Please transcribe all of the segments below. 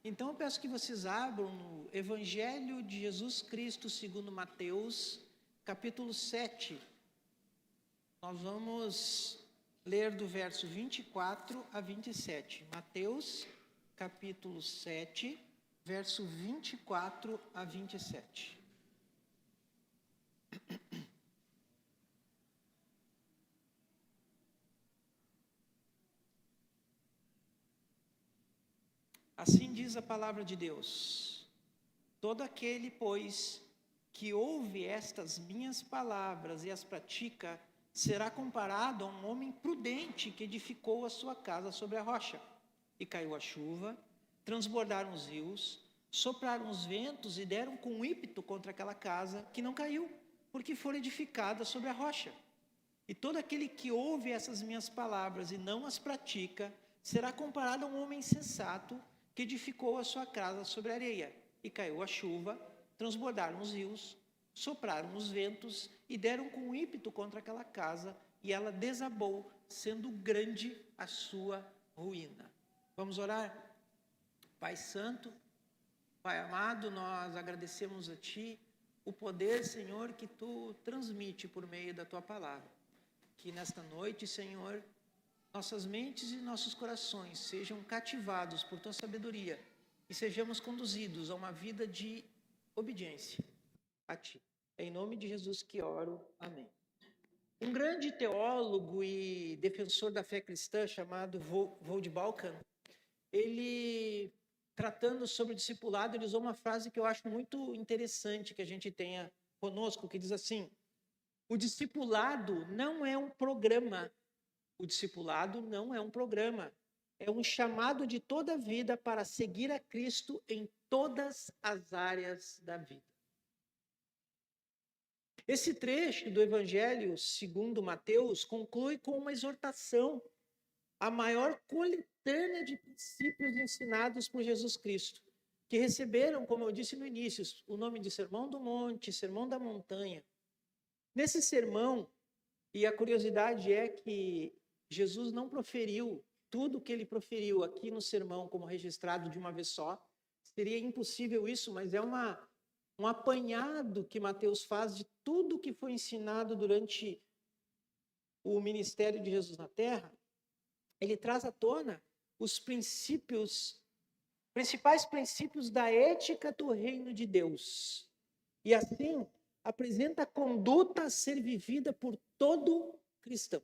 Então eu peço que vocês abram no Evangelho de Jesus Cristo segundo Mateus, capítulo 7. Nós vamos ler do verso 24 a 27. Mateus, capítulo 7, verso 24 a 27. Assim diz a palavra de Deus: todo aquele, pois, que ouve estas minhas palavras e as pratica, será comparado a um homem prudente que edificou a sua casa sobre a rocha. E caiu a chuva, transbordaram os rios, sopraram os ventos e deram com ímpeto contra aquela casa, que não caiu, porque foi edificada sobre a rocha. E todo aquele que ouve essas minhas palavras e não as pratica, será comparado a um homem insensato que edificou a sua casa sobre a areia. E caiu a chuva, transbordaram os rios, sopraram os ventos e deram com ímpeto contra aquela casa, e ela desabou, sendo grande a sua ruína. Vamos orar? Pai Santo, Pai amado, nós agradecemos a Ti o poder, Senhor, que Tu transmite por meio da Tua palavra. Que nesta noite, Senhor, nossas mentes e nossos corações sejam cativados por Tua sabedoria e sejamos conduzidos a uma vida de obediência a Ti. É em nome de Jesus que oro. Amém. Um grande teólogo e defensor da fé cristã chamado Voddie Baucham, ele, tratando sobre o discipulado, ele usou uma frase que eu acho muito interessante que a gente tenha conosco, que diz assim: o discipulado não é um programa. O discipulado não é um programa, é um chamado de toda a vida para seguir a Cristo em todas as áreas da vida. Esse trecho do Evangelho segundo Mateus conclui com uma exortação à maior coletânea de princípios ensinados por Jesus Cristo, que receberam, como eu disse no início, o nome de Sermão do Monte, Sermão da Montanha. Nesse sermão, e a curiosidade é que Jesus não proferiu tudo o que ele proferiu aqui no sermão como registrado de uma vez só. Seria impossível isso, mas é um apanhado que Mateus faz de tudo que foi ensinado durante o ministério de Jesus na Terra. Ele traz à tona os principais princípios da ética do reino de Deus. E assim, apresenta a conduta a ser vivida por todo cristão.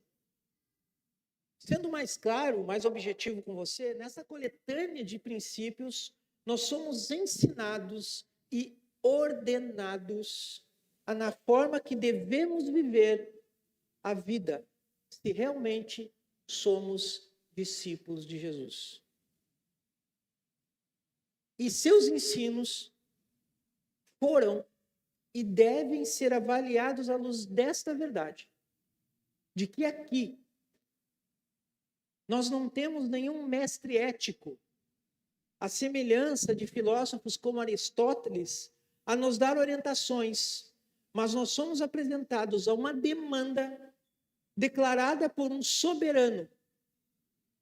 Sendo mais claro, mais objetivo com você, nessa coletânea de princípios, nós somos ensinados e ordenados na forma que devemos viver a vida, se realmente somos discípulos de Jesus. E seus ensinos foram e devem ser avaliados à luz desta verdade, de que aqui nós não temos nenhum mestre ético, à semelhança de filósofos como Aristóteles, a nos dar orientações, mas nós somos apresentados a uma demanda declarada por um soberano.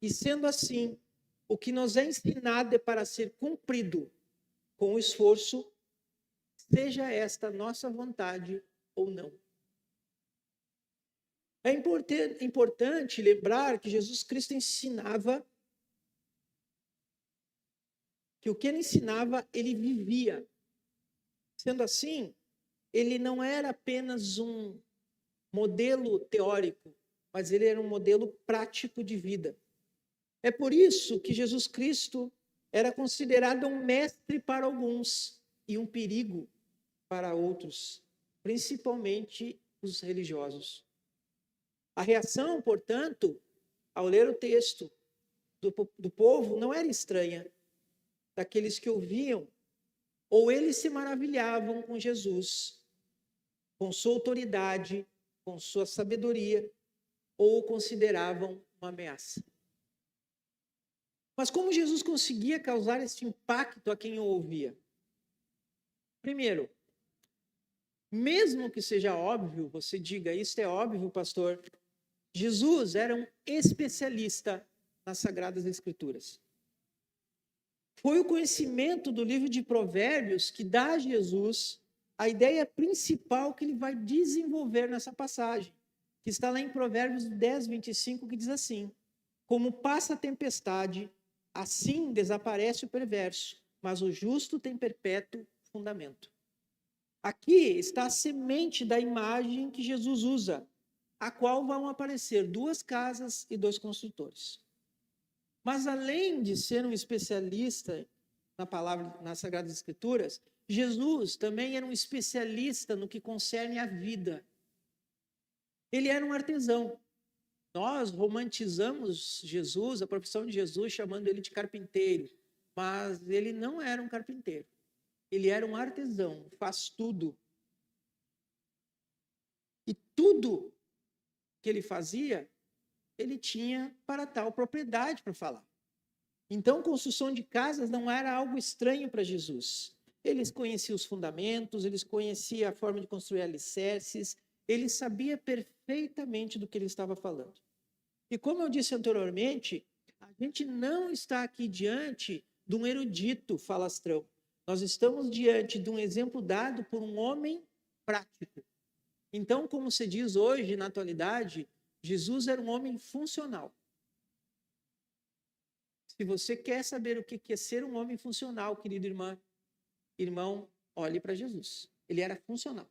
E sendo assim, o que nos é ensinado é para ser cumprido com esforço, seja esta nossa vontade ou não. É importante lembrar que Jesus Cristo ensinava, que o que ele ensinava, ele vivia. Sendo assim, ele não era apenas um modelo teórico, mas ele era um modelo prático de vida. É por isso que Jesus Cristo era considerado um mestre para alguns e um perigo para outros, principalmente os religiosos. A reação, portanto, ao ler o texto do povo não era estranha, daqueles que ouviam, ou eles se maravilhavam com Jesus, com sua autoridade, com sua sabedoria, ou o consideravam uma ameaça. Mas como Jesus conseguia causar esse impacto a quem o ouvia? Primeiro, mesmo que seja óbvio, você diga, isso é óbvio, pastor, Jesus era um especialista nas Sagradas Escrituras. Foi o conhecimento do livro de Provérbios que dá a Jesus a ideia principal que ele vai desenvolver nessa passagem, que está lá em Provérbios 10, 25, que diz assim: como passa a tempestade, assim desaparece o perverso, mas o justo tem perpétuo fundamento. Aqui está a semente da imagem que Jesus usa, a qual vão aparecer 2 casas e 2 construtores. Mas além de ser um especialista na palavra, nas Sagradas Escrituras, Jesus também era um especialista no que concerne a vida. Ele era um artesão. Nós romantizamos Jesus, a profissão de Jesus, chamando ele de carpinteiro, mas ele não era um carpinteiro. Ele era um artesão, faz tudo. E tudo que ele fazia, ele tinha para tal propriedade para falar. Então, construção de casas não era algo estranho para Jesus. Eles conheciam os fundamentos, eles conheciam a forma de construir alicerces, ele sabia perfeitamente do que ele estava falando. E como eu disse anteriormente, a gente não está aqui diante de um erudito falastrão. Nós estamos diante de um exemplo dado por um homem prático. Então, como se diz hoje, na atualidade, Jesus era um homem funcional. Se você quer saber o que é ser um homem funcional, querido irmão, olhe para Jesus. Ele era funcional.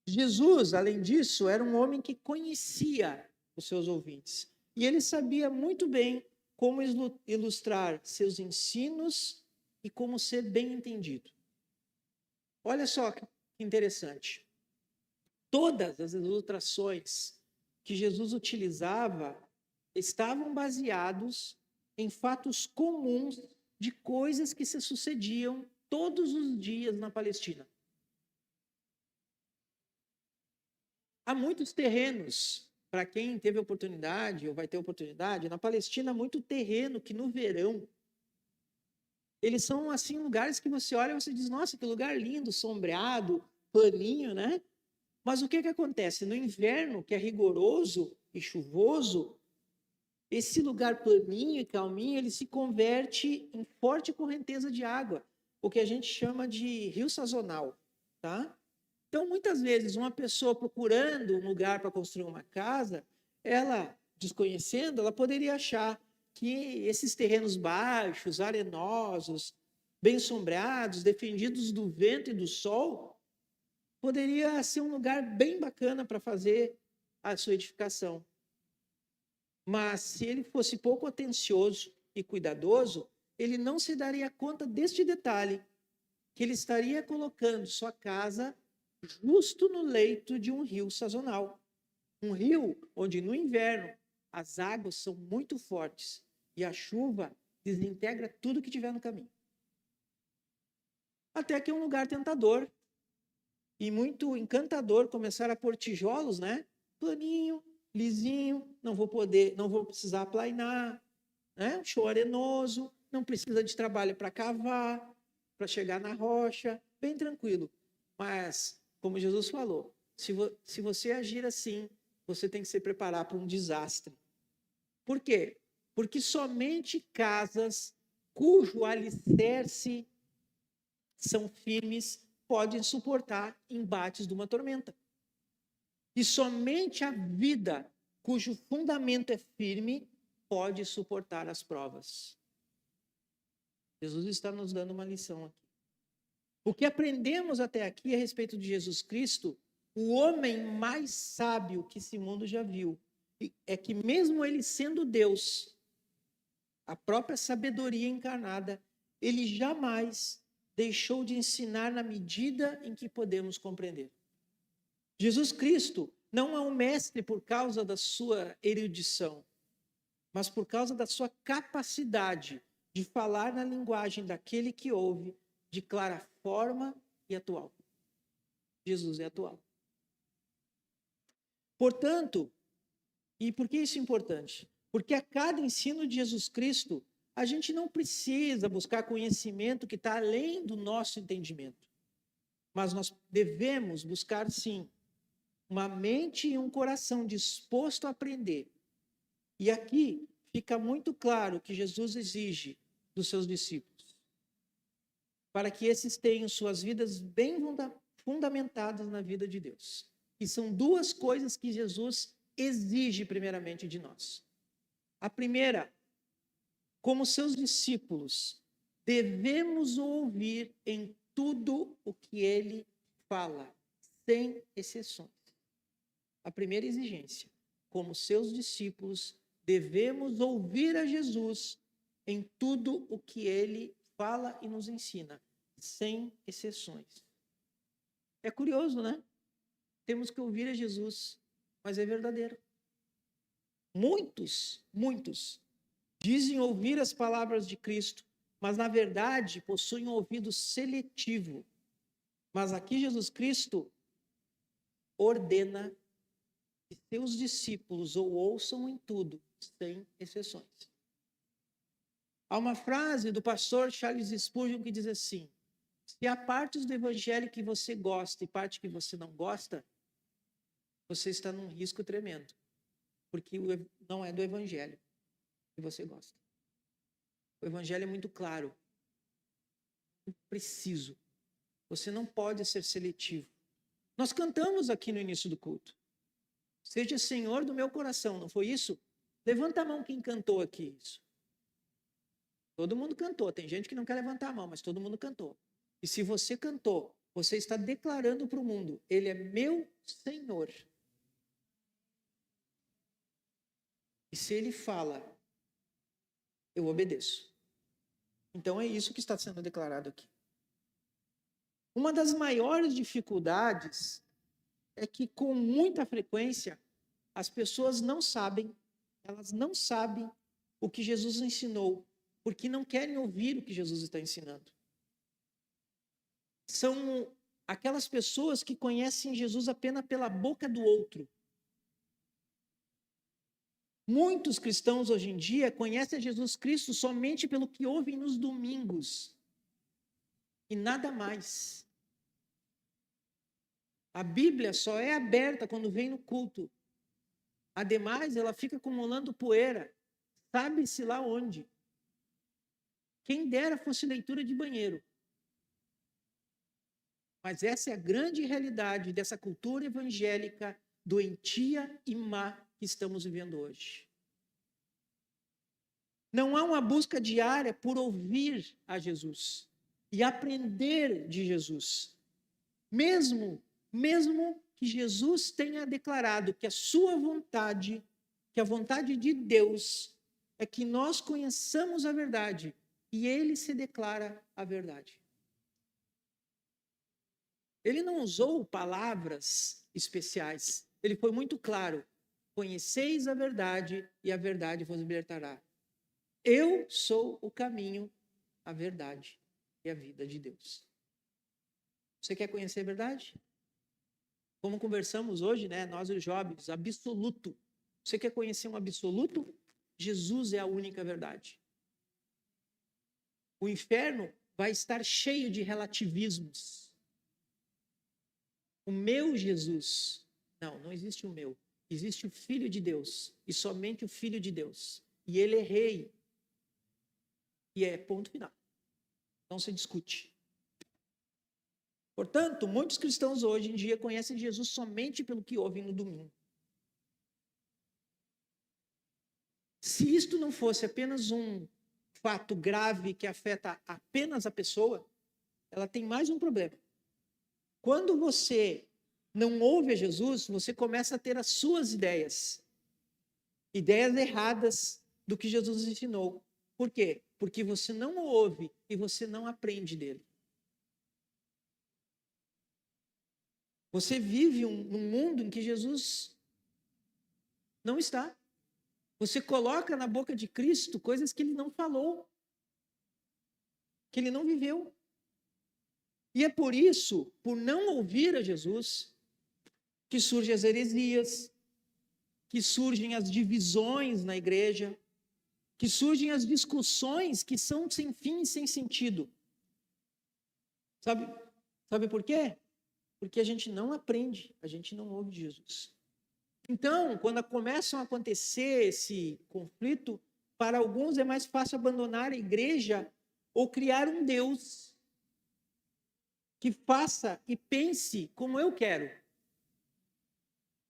Jesus, além disso, era um homem que conhecia os seus ouvintes. E ele sabia muito bem como ilustrar seus ensinos e como ser bem entendido. Olha só que interessante. Todas as ilustrações que Jesus utilizava estavam baseados em fatos comuns de coisas que se sucediam todos os dias na Palestina. Há muitos terrenos, para quem teve oportunidade ou vai ter oportunidade, na Palestina, muito terreno que no verão, eles são assim lugares que você olha e você diz, nossa, que lugar lindo, sombreado, planinho, né? Mas o que acontece? No inverno, que é rigoroso e chuvoso, esse lugar planinho e calminho, ele se converte em forte correnteza de água, o que a gente chama de rio sazonal, tá? Então, muitas vezes, uma pessoa procurando um lugar para construir uma casa, ela, desconhecendo, ela poderia achar que esses terrenos baixos, arenosos, bem sombreados, defendidos do vento e do sol, poderia ser um lugar bem bacana para fazer a sua edificação. Mas, se ele fosse pouco atencioso e cuidadoso, ele não se daria conta deste detalhe, que ele estaria colocando sua casa justo no leito de um rio sazonal. Um rio onde no inverno as águas são muito fortes e a chuva desintegra tudo que tiver no caminho. Até que é um lugar tentador e muito encantador começar a pôr tijolos, né? Planinho, lisinho, não vou precisar aplainar, né? Chão arenoso, não precisa de trabalho para cavar, para chegar na rocha, bem tranquilo. Mas como Jesus falou, se você agir assim, você tem que se preparar para um desastre. Por quê? Porque somente casas cujo alicerce são firmes podem suportar embates de uma tormenta. E somente a vida cujo fundamento é firme pode suportar as provas. Jesus está nos dando uma lição aqui. O que aprendemos até aqui a respeito de Jesus Cristo, o homem mais sábio que esse mundo já viu, é que mesmo ele sendo Deus, a própria sabedoria encarnada, ele jamais deixou de ensinar na medida em que podemos compreender. Jesus Cristo não é um mestre por causa da sua erudição, mas por causa da sua capacidade de falar na linguagem daquele que ouve, de clara forma e atual. Jesus é atual. Portanto, e por que isso é importante? Porque a cada ensino de Jesus Cristo, a gente não precisa buscar conhecimento que está além do nosso entendimento. Mas nós devemos buscar, sim, uma mente e um coração disposto a aprender. E aqui fica muito claro que Jesus exige dos seus discípulos, para que esses tenham suas vidas bem fundamentadas na vida de Deus. E são duas coisas que Jesus exige primeiramente de nós. A primeira, como seus discípulos, devemos ouvir em tudo o que ele fala, sem exceções. A primeira exigência, como seus discípulos, devemos ouvir a Jesus em tudo o que ele fala e nos ensina, sem exceções. É curioso, né? Temos que ouvir a Jesus, mas é verdadeiro. Muitos dizem ouvir as palavras de Cristo, mas na verdade possuem um ouvido seletivo. Mas aqui Jesus Cristo ordena que seus discípulos o ouçam em tudo, sem exceções. Há uma frase do pastor Charles Spurgeon que diz assim: se há partes do evangelho que você gosta e parte que você não gosta, você está num risco tremendo, porque não é do evangelho que você gosta. O evangelho é muito claro, muito preciso. Você não pode ser seletivo. Nós cantamos aqui no início do culto: seja Senhor do meu coração, não foi isso? Levanta a mão quem cantou aqui isso. Todo mundo cantou. Tem gente que não quer levantar a mão, mas todo mundo cantou. E se você cantou, você está declarando para o mundo: ele é meu Senhor. E se ele fala, eu obedeço. Então é isso que está sendo declarado aqui. Uma das maiores dificuldades é que, com muita frequência, as pessoas não sabem, elas não sabem o que Jesus ensinou, porque não querem ouvir o que Jesus está ensinando. São aquelas pessoas que conhecem Jesus apenas pela boca do outro. Muitos cristãos hoje em dia conhecem Jesus Cristo somente pelo que ouvem nos domingos e nada mais. A Bíblia só é aberta quando vem no culto. Ademais, ela fica acumulando poeira, sabe-se lá onde. Quem dera fosse leitura de banheiro. Mas essa é a grande realidade dessa cultura evangélica doentia e má que estamos vivendo hoje. Não há uma busca diária por ouvir a Jesus e aprender de Jesus. Mesmo que Jesus tenha declarado que a sua vontade, que a vontade de Deus é que nós conheçamos a verdade, e ele se declara a verdade. Ele não usou palavras especiais. Ele foi muito claro: conheceis a verdade e a verdade vos libertará. Eu sou o caminho, a verdade e a vida de Deus. Você quer conhecer a verdade? Como conversamos hoje, né, nós os jovens, absoluto. Você quer conhecer um absoluto? Jesus é a única verdade. O inferno vai estar cheio de relativismos. O meu Jesus. Não existe o meu. Existe o Filho de Deus. E somente o Filho de Deus. E ele é rei. E é ponto final. Não se discute. Portanto, muitos cristãos hoje em dia conhecem Jesus somente pelo que ouvem no domingo. Se isto não fosse apenas um fato grave que afeta apenas a pessoa, ela tem mais um problema. Quando você não ouve a Jesus, você começa a ter as suas ideias. Ideias erradas do que Jesus ensinou. Por quê? Porque você não o ouve e você não aprende dele. Você vive num mundo em que Jesus não está. Você coloca na boca de Cristo coisas que ele não falou, que ele não viveu. E é por isso, por não ouvir a Jesus, que surgem as heresias, que surgem as divisões na igreja, que surgem as discussões que são sem fim e sem sentido. Sabe por quê? Porque a gente não aprende, a gente não ouve Jesus. Então, quando começam a acontecer esse conflito, para alguns é mais fácil abandonar a igreja ou criar um Deus que faça e pense como eu quero.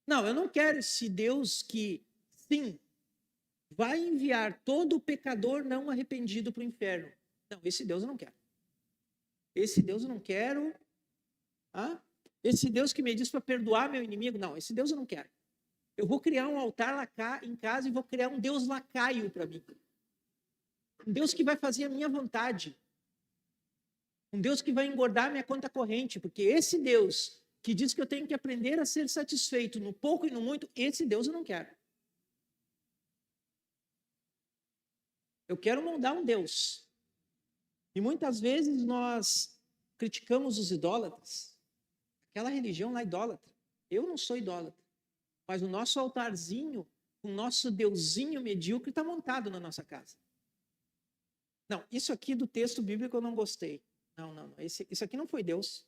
Não, eu não quero esse Deus que, sim, vai enviar todo pecador não arrependido para o inferno. Não, esse Deus eu não quero. Esse Deus eu não quero. Ah? Esse Deus que me diz para perdoar meu inimigo. Não, esse Deus eu não quero. Eu vou criar um altar lá em casa e vou criar um Deus lacaio para mim. Um Deus que vai fazer a minha vontade. Um Deus que vai engordar minha conta corrente. Porque esse Deus que diz que eu tenho que aprender a ser satisfeito no pouco e no muito, esse Deus eu não quero. Eu quero moldar um Deus. E muitas vezes nós criticamos os idólatras. Aquela religião lá idólatra. Eu não sou idólatra. Mas o nosso altarzinho, o nosso deusinho medíocre está montado na nossa casa. Não, isso aqui do texto bíblico eu não gostei. Não. Isso aqui não foi Deus.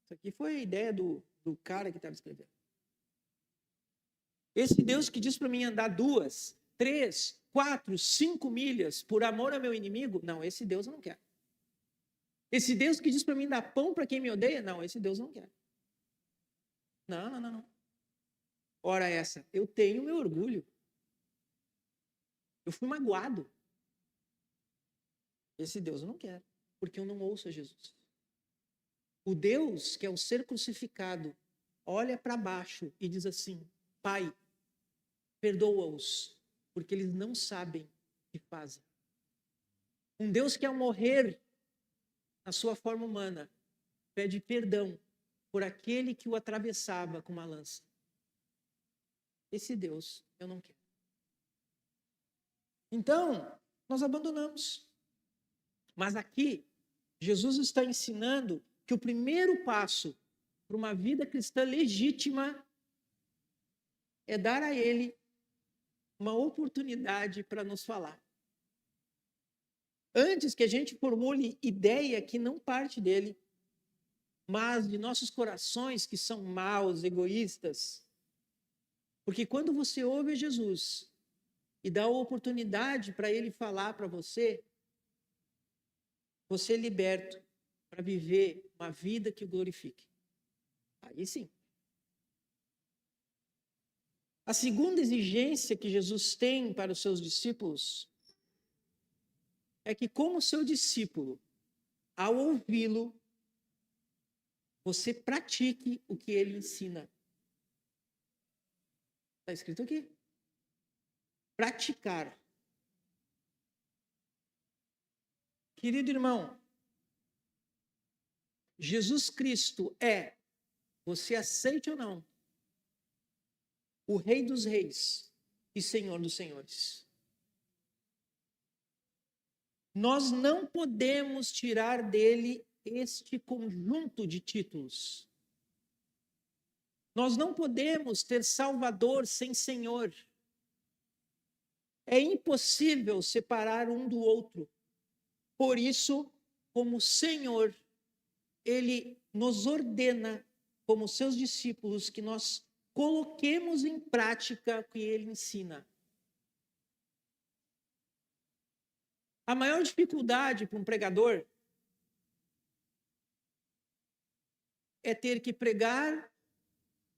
Isso aqui foi a ideia do cara que estava escrevendo. Esse Deus que diz para mim andar 2, 3, 4, 5 milhas por amor ao meu inimigo, não, esse Deus eu não quero. Esse Deus que diz para mim dar pão para quem me odeia, não, esse Deus eu não quero. Não. Ora essa, eu tenho meu orgulho. Eu fui magoado. Esse Deus eu não quero, porque eu não ouço a Jesus. O Deus, que é o ser crucificado, olha para baixo e diz assim: Pai, perdoa-os, porque eles não sabem o que fazem. Um Deus que ao morrer na sua forma humana, pede perdão por aquele que o atravessava com uma lança. Esse Deus eu não quero. Então, nós abandonamos. Mas aqui, Jesus está ensinando que o primeiro passo para uma vida cristã legítima é dar a Ele uma oportunidade para nos falar. Antes que a gente formule ideia que não parte dele, mas de nossos corações que são maus, egoístas. Porque quando você ouve Jesus e dá a oportunidade para Ele falar para você, você é liberto para viver uma vida que o glorifique. Aí sim. A segunda exigência que Jesus tem para os seus discípulos é que, como seu discípulo, ao ouvi-lo, você pratique o que ele ensina. Está escrito aqui. Praticar. Querido irmão, Jesus Cristo é, você aceite ou não, o Rei dos Reis e Senhor dos Senhores. Nós não podemos tirar dele este conjunto de títulos. Nós não podemos ter Salvador sem Senhor. É impossível separar um do outro. Por isso, como Senhor, Ele nos ordena, como seus discípulos, que nós coloquemos em prática o que Ele ensina. A maior dificuldade para um pregador é ter que pregar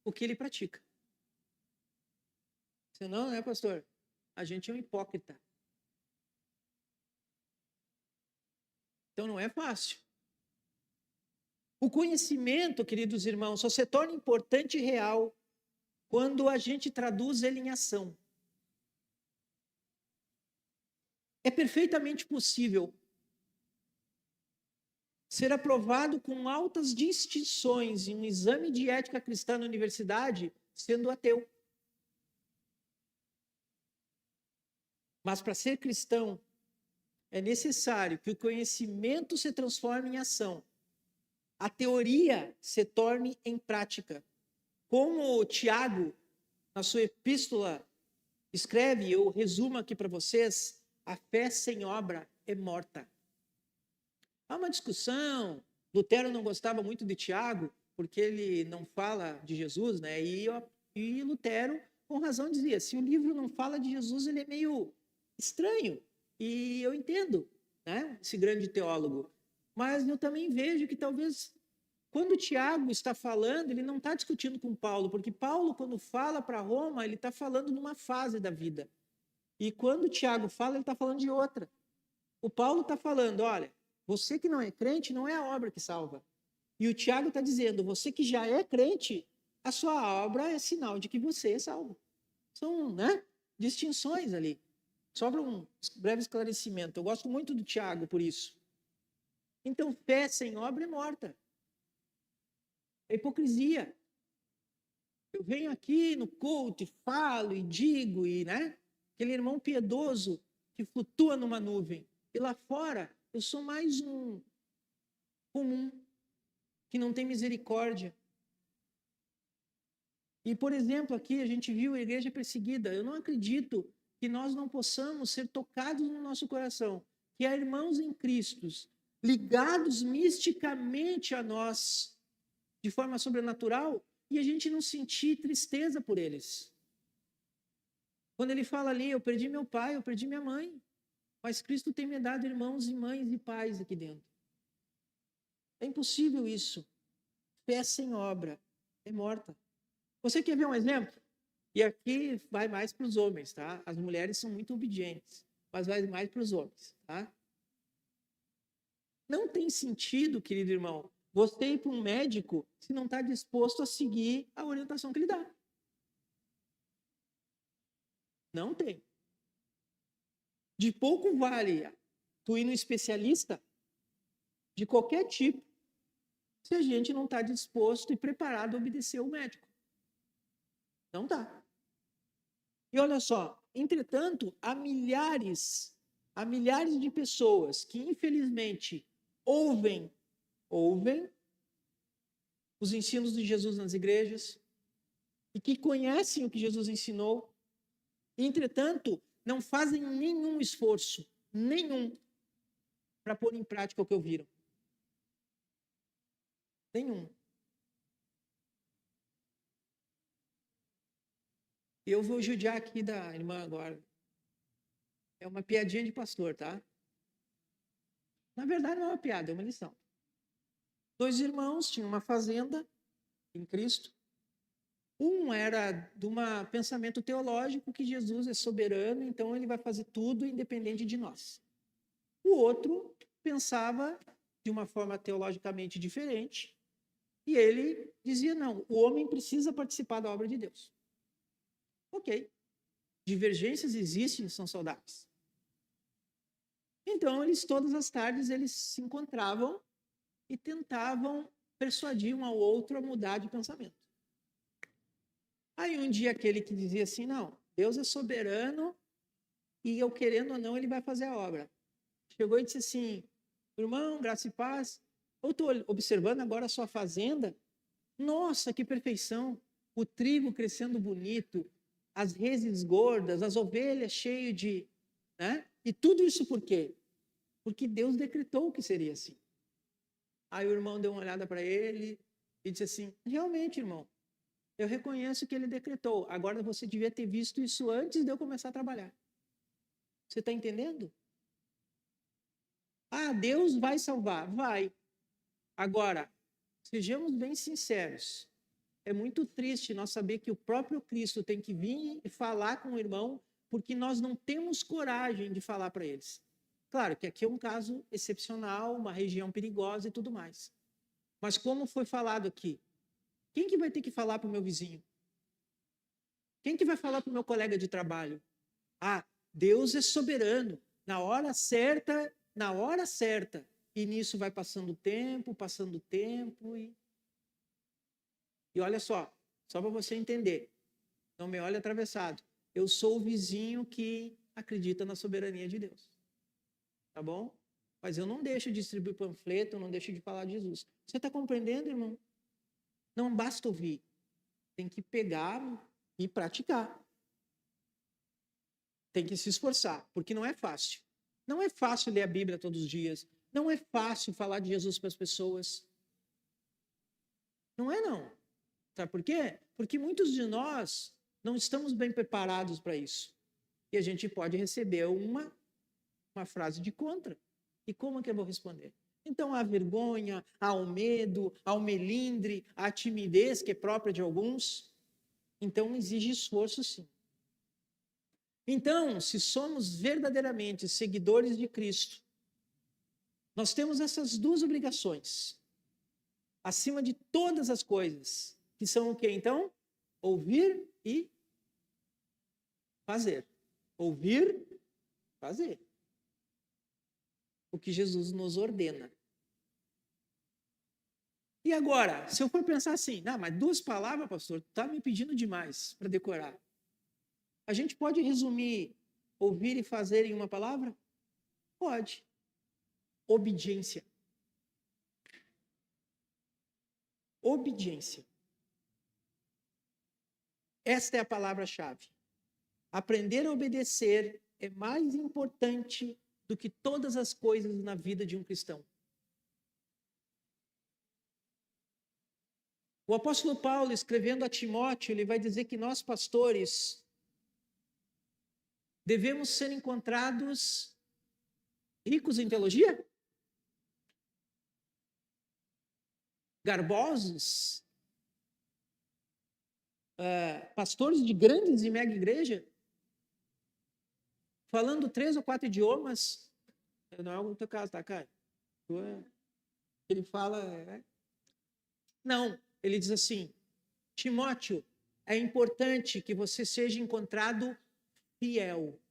o que ele pratica. Senão, né, pastor? A gente é um hipócrita. Então não é fácil. O conhecimento, queridos irmãos, só se torna importante e real quando a gente traduz ele em ação. É perfeitamente possível ser aprovado com altas distinções em um exame de ética cristã na universidade, sendo ateu. Mas para ser cristão, é necessário que o conhecimento se transforme em ação. A teoria se torne em prática. Como Tiago, na sua epístola, escreve, eu resumo aqui para vocês, a fé sem obra é morta. Há uma discussão, Lutero não gostava muito de Tiago, porque ele não fala de Jesus, né? E Lutero, com razão, dizia, se o livro não fala de Jesus, ele é meio estranho. E eu entendo, né, esse grande teólogo. Mas eu também vejo que talvez, quando Tiago está falando, ele não está discutindo com Paulo, porque Paulo, quando fala para Roma, ele está falando numa fase da vida. E quando Tiago fala, ele está falando de outra. O Paulo está falando, olha, você que não é crente, não é a obra que salva. E o Tiago está dizendo, você que já é crente, a sua obra é sinal de que você é salvo. São, né, distinções ali. Só para um breve esclarecimento. Eu gosto muito do Tiago por isso. Então, fé sem obra é morta. É hipocrisia. Eu venho aqui no culto e falo e digo, e, né? Aquele irmão piedoso que flutua numa nuvem. E lá fora, eu sou mais um comum, que não tem misericórdia. E, por exemplo, aqui a gente viu a igreja perseguida. Eu não acredito que nós não possamos ser tocados no nosso coração, que há irmãos em Cristo, ligados misticamente a nós, de forma sobrenatural, e a gente não sentir tristeza por eles. Quando ele fala ali, eu perdi meu pai, eu perdi minha mãe, mas Cristo tem me dado irmãos e mães e pais aqui dentro. É impossível isso. Fé sem obra é morta. Você quer ver um exemplo? E aqui vai mais para os homens, tá? As mulheres são muito obedientes, mas vai mais para os homens, tá? Não tem sentido, querido irmão, você ir para um médico se não está disposto a seguir a orientação que ele dá. Não tem. De pouco vale tu ir no especialista de qualquer tipo se a gente não está disposto e preparado a obedecer o médico. Não dá. E olha só, entretanto, há milhares de pessoas que infelizmente ouvem os ensinos de Jesus nas igrejas e que conhecem o que Jesus ensinou, e, entretanto, não fazem nenhum esforço, nenhum, para pôr em prática o que ouviram. Nenhum. Eu vou judiar aqui da irmã agora. É uma piadinha de pastor, tá? Na verdade, não é uma piada, é uma lição. 2 irmãos tinham uma fazenda em Cristo. Um era de um pensamento teológico que Jesus é soberano, então ele vai fazer tudo independente de nós. O outro pensava de uma forma teologicamente diferente e ele dizia, não, o homem precisa participar da obra de Deus. Ok. Divergências existem e são saudáveis. Então, todas as tardes, eles se encontravam e tentavam persuadir um ao outro a mudar de pensamento. Aí um dia aquele que dizia assim, não, Deus é soberano e eu querendo ou não, ele vai fazer a obra. Chegou e disse assim, irmão, graça e paz, eu estou observando agora a sua fazenda, nossa, que perfeição, o trigo crescendo bonito, as reses gordas, as ovelhas cheias de... né? E tudo isso por quê? Porque Deus decretou que seria assim. Aí o irmão deu uma olhada para ele e disse assim, realmente, irmão, eu reconheço que ele decretou. Agora você devia ter visto isso antes de eu começar a trabalhar. Você está entendendo? Ah, Deus vai salvar. Vai. Agora, sejamos bem sinceros. É muito triste nós saber que o próprio Cristo tem que vir e falar com o irmão porque nós não temos coragem de falar para eles. Claro que aqui é um caso excepcional, uma região perigosa e tudo mais. Mas como foi falado aqui, quem que vai ter que falar para o meu vizinho? Quem que vai falar para o meu colega de trabalho? Ah, Deus é soberano. Na hora certa. E nisso vai passando o tempo. E olha só para você entender. Não me olhe atravessado. Eu sou o vizinho que acredita na soberania de Deus. Tá bom? Mas eu não deixo de distribuir panfleto, eu não deixo de falar de Jesus. Você está compreendendo, irmão? Não basta ouvir. Tem que pegar e praticar. Tem que se esforçar, porque não é fácil. Não é fácil ler a Bíblia todos os dias. Não é fácil falar de Jesus para as pessoas. Não é, não. Sabe por quê? Porque muitos de nós não estamos bem preparados para isso. E a gente pode receber uma frase de contra. E como é que eu vou responder? Então, há vergonha, há o medo, há o melindre, há a timidez que é própria de alguns. Então, exige esforço, sim. Então, se somos verdadeiramente seguidores de Cristo, nós temos essas duas obrigações, acima de todas as coisas, que são o quê, então? Ouvir e fazer. Ouvir, fazer. O que Jesus nos ordena. E agora, se eu for pensar assim, não, mas 2 palavras, pastor, está me pedindo demais para decorar. A gente pode resumir ouvir e fazer em uma palavra? Pode. Obediência. Obediência. Esta é a palavra-chave. Aprender a obedecer é mais importante do que todas as coisas na vida de um cristão. O apóstolo Paulo, escrevendo a Timóteo, ele vai dizer que nós, pastores, devemos ser encontrados ricos em teologia? Garbosos? Pastores de grandes e mega igreja? Falando 3 ou 4 idiomas? Não é o teu caso, tá, Caio? Ele fala... Não, ele diz assim, Timóteo, é importante que você seja encontrado fiel.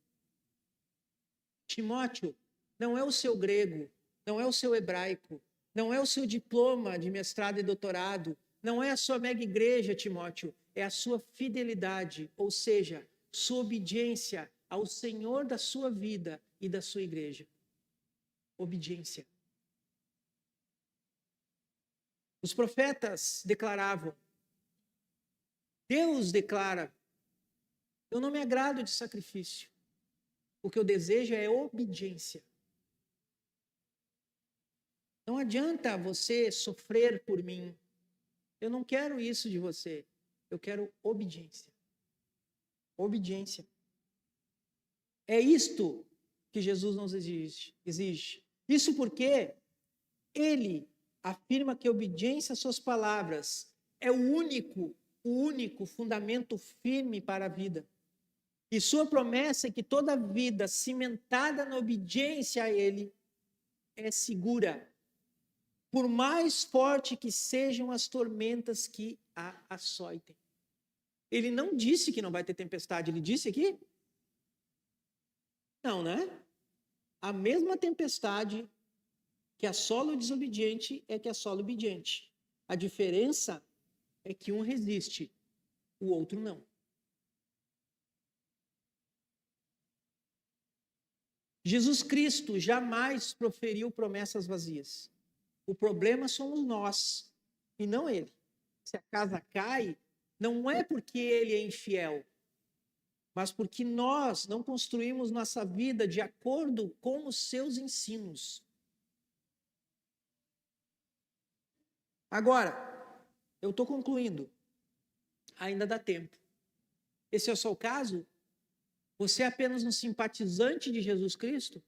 Timóteo, não é o seu grego, não é o seu hebraico, não é o seu diploma de mestrado e doutorado, não é a sua mega igreja, Timóteo, é a sua fidelidade, ou seja, sua obediência ao Senhor da sua vida e da sua igreja. Obediência. Os profetas declaravam, Deus declara, eu não me agrado de sacrifício, o que eu desejo é obediência. Não adianta você sofrer por mim, eu não quero isso de você, eu quero obediência. Obediência. É isto que Jesus nos exige. Isso porque ele afirma que a obediência às suas palavras é o único fundamento firme para a vida. E sua promessa é que toda vida cimentada na obediência a ele é segura, por mais forte que sejam as tormentas que a açoitem. Ele não disse que não vai ter tempestade, ele disse aqui? Não, né? A mesma tempestade que assola o desobediente é que assola o obediente. A diferença é que um resiste, o outro não. Jesus Cristo jamais proferiu promessas vazias. O problema somos nós e não ele. Se a casa cai, não é porque ele é infiel, mas porque nós não construímos nossa vida de acordo com os seus ensinos. Agora, eu estou concluindo. Ainda dá tempo. Esse é o seu caso? Você é apenas um simpatizante de Jesus Cristo?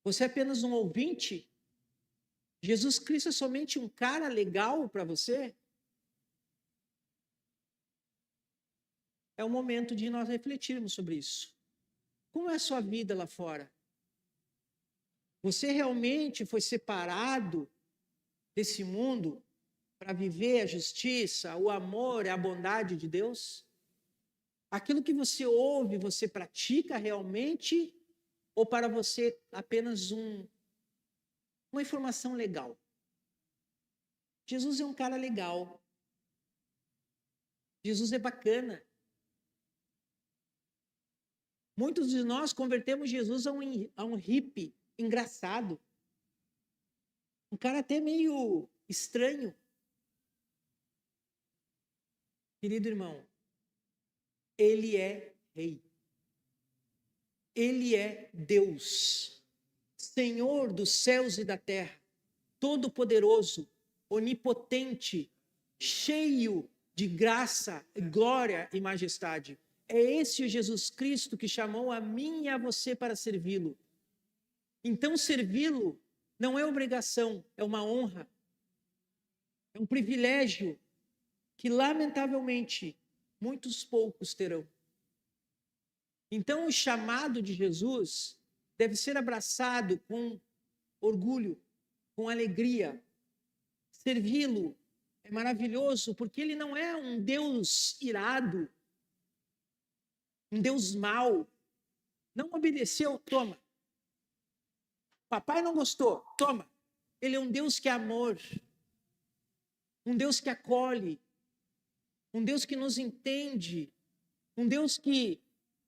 Você é apenas um ouvinte? Jesus Cristo é somente um cara legal para você? É o momento de nós refletirmos sobre isso. Como é a sua vida lá fora? Você realmente foi separado desse mundo para viver a justiça, o amor e a bondade de Deus? Aquilo que você ouve, você pratica realmente? Ou para você apenas uma informação legal? Jesus é um cara legal. Jesus é bacana. Muitos de nós convertemos Jesus a um hippie engraçado. Um cara até meio estranho. Querido irmão, ele é rei. Ele é Deus, Senhor dos céus e da terra, todo-poderoso, onipotente, cheio de graça, glória e majestade. É esse o Jesus Cristo que chamou a mim e a você para servi-lo. Então, servi-lo não é obrigação, é uma honra. É um privilégio que, lamentavelmente, muitos poucos terão. Então, o chamado de Jesus deve ser abraçado com orgulho, com alegria. Servi-lo é maravilhoso porque ele não é um Deus irado, um Deus mau. Não obedeceu, toma. Papai não gostou, toma. Ele é um Deus que é amor, um Deus que acolhe, um Deus que nos entende, um Deus que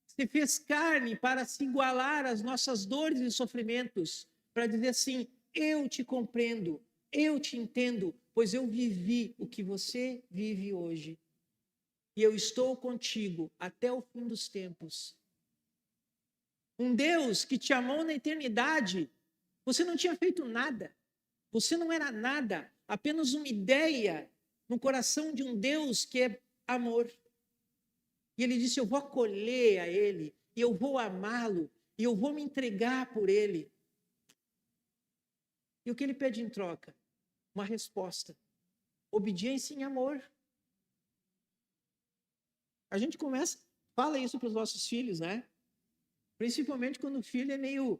se fez carne para se igualar às nossas dores e sofrimentos, para dizer assim: eu te compreendo, eu te entendo, pois eu vivi o que você vive hoje. E eu estou contigo até o fim dos tempos. Um Deus que te amou na eternidade. Você não tinha feito nada. Você não era nada. Apenas uma ideia no coração de um Deus que é amor. E ele disse: eu vou acolher a ele, e eu vou amá-lo, e eu vou me entregar por ele. E o que ele pede em troca? Uma resposta. Obediência em amor. A gente fala isso para os nossos filhos, né? Principalmente quando o filho é meio...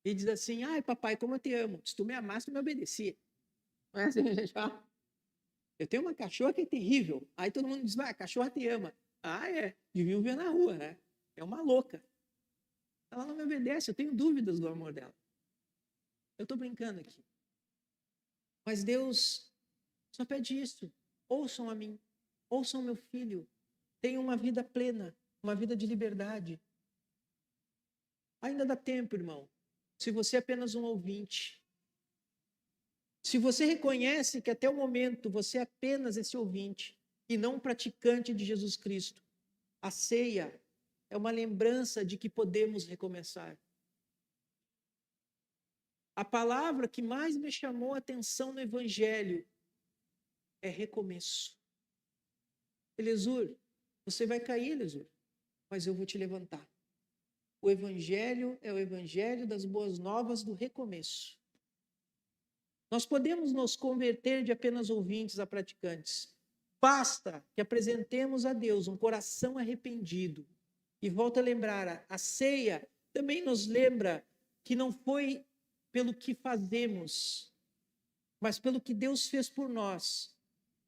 E diz assim: ai, papai, como eu te amo. Se tu me amasse, tu me obedecia. Não é assim, gente? Eu tenho uma cachorra que é terrível. Aí todo mundo diz: a cachorra te ama. Ah, é. Deviam ver na rua, né? É uma louca. Ela não me obedece, eu tenho dúvidas do amor dela. Eu estou brincando aqui. Mas Deus só pede isso. Ouçam a mim. Ouçam meu filho. Tenham uma vida plena, uma vida de liberdade. Ainda dá tempo, irmão. Se você é apenas um ouvinte, se você reconhece que até o momento você é apenas esse ouvinte e não um praticante de Jesus Cristo, a ceia é uma lembrança de que podemos recomeçar. A palavra que mais me chamou a atenção no Evangelho é recomeço. Elezur, você vai cair, Elezur, mas eu vou te levantar. O Evangelho é o Evangelho das boas novas do recomeço. Nós podemos nos converter de apenas ouvintes a praticantes. Basta que apresentemos a Deus um coração arrependido. E volto a lembrar, a ceia também nos lembra que não foi pelo que fazemos, mas pelo que Deus fez por nós,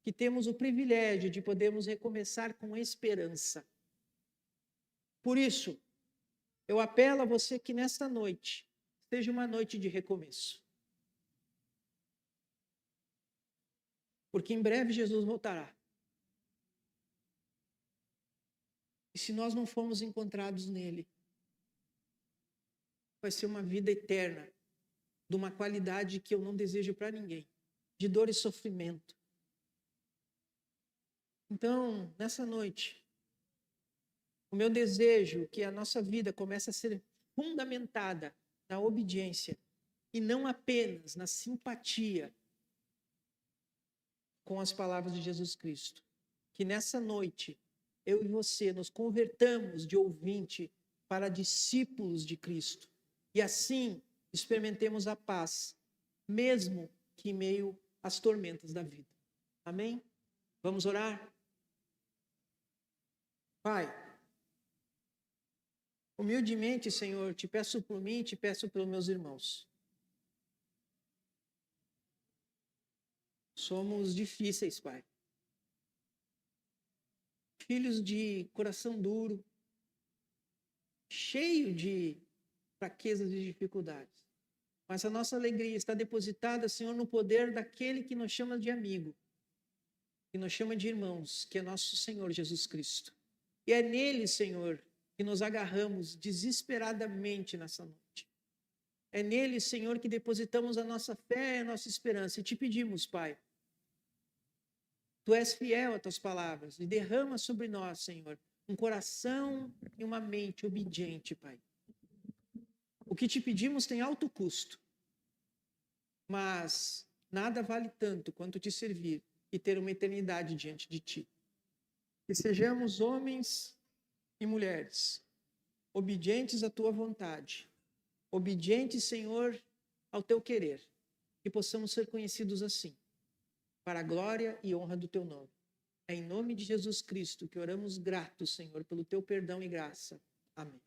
que temos o privilégio de podermos recomeçar com esperança. Por isso, eu apelo a você que nesta noite seja uma noite de recomeço. Porque em breve Jesus voltará. E se nós não formos encontrados nele, vai ser uma vida eterna, de uma qualidade que eu não desejo para ninguém, de dor e sofrimento. Então, nessa noite, o meu desejo é que a nossa vida comece a ser fundamentada na obediência e não apenas na simpatia com as palavras de Jesus Cristo. Que nessa noite, eu e você nos convertamos de ouvinte para discípulos de Cristo. E assim, experimentemos a paz, mesmo que em meio às tormentas da vida. Amém? Vamos orar? Pai, humildemente, Senhor, te peço por mim e te peço pelos meus irmãos. Somos difíceis, Pai. Filhos de coração duro, cheio de fraquezas e dificuldades. Mas a nossa alegria está depositada, Senhor, no poder daquele que nos chama de amigo, que nos chama de irmãos, que é nosso Senhor Jesus Cristo. E é nele, Senhor, que nos agarramos desesperadamente nessa noite. É nele, Senhor, que depositamos a nossa fé e a nossa esperança. E te pedimos, Pai, Tu és fiel às Tuas palavras e derrama sobre nós, Senhor, um coração e uma mente obediente, Pai. O que te pedimos tem alto custo, mas nada vale tanto quanto te servir e ter uma eternidade diante de Ti. Que sejamos homens e mulheres obedientes à tua vontade, obedientes, Senhor, ao teu querer, que possamos ser conhecidos assim, para a glória e honra do teu nome. É em nome de Jesus Cristo que oramos gratos, Senhor, pelo teu perdão e graça. Amém.